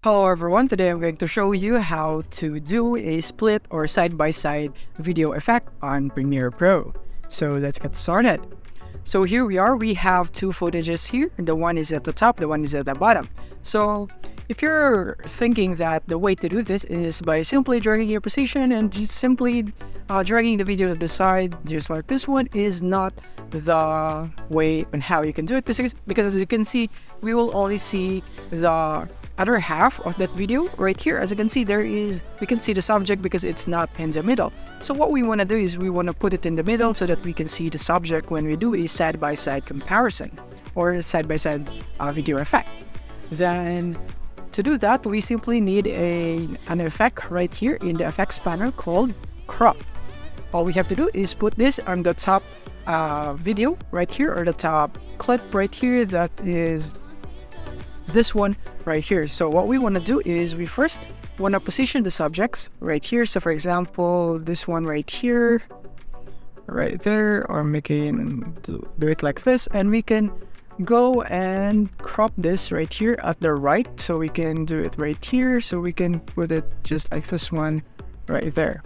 Hello everyone, today I'm going to show you how to do a split or side-by-side video effect on Premiere Pro. So let's get started. So here we are, we have two footages here. The one is at the top, the one is at the bottom. So if you're thinking that the way to do this is by simply dragging your position and just simply dragging the video to the side, just like this one, is not the way on how you can do it, because as you can see, we will only see the other half of that video right here. As you can see, we can see the subject because it's not in the middle. So what we want to do is we want to put it in the middle so that we can see the subject when we do a side-by-side comparison or side-by-side video effect. Then to do that, we simply need an effect right here in the effects panel called crop. All we have to do is put this on the top video right here, or the top clip right here, that is this one right here. So what we want to do is we first want to position the subjects right here. So for example, this one right here, right there, or do it like this, and we can go and crop this right here at the right. So we can do it right here, so we can put it just like this one right there,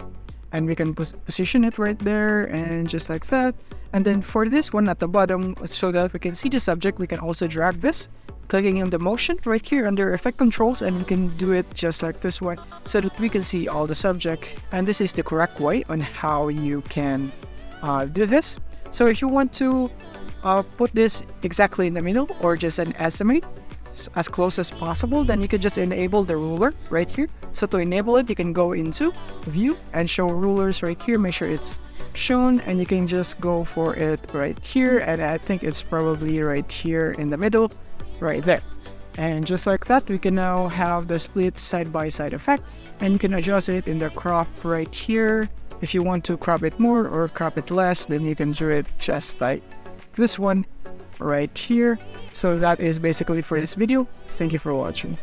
and we can position it right there and just like that. And then for this one at the bottom, so that we can see the subject, we can also drag this, clicking on the motion right here under effect controls, and we can do it just like this one so that we can see all the subject. And this is the correct way on how you can do this. So if you want to put this exactly in the middle, or just an estimate as close as possible, then you can just enable the ruler right here. So to enable it, you can go into view and show rulers right here, make sure it's shown, and you can just go for it right here, and I think it's probably right here in the middle right there. And just like that, we can now have the split side-by-side effect, and you can adjust it in the crop right here. If you want to crop it more or crop it less, then you can do it just like this one right here. So that is basically for this video. Thank you for watching.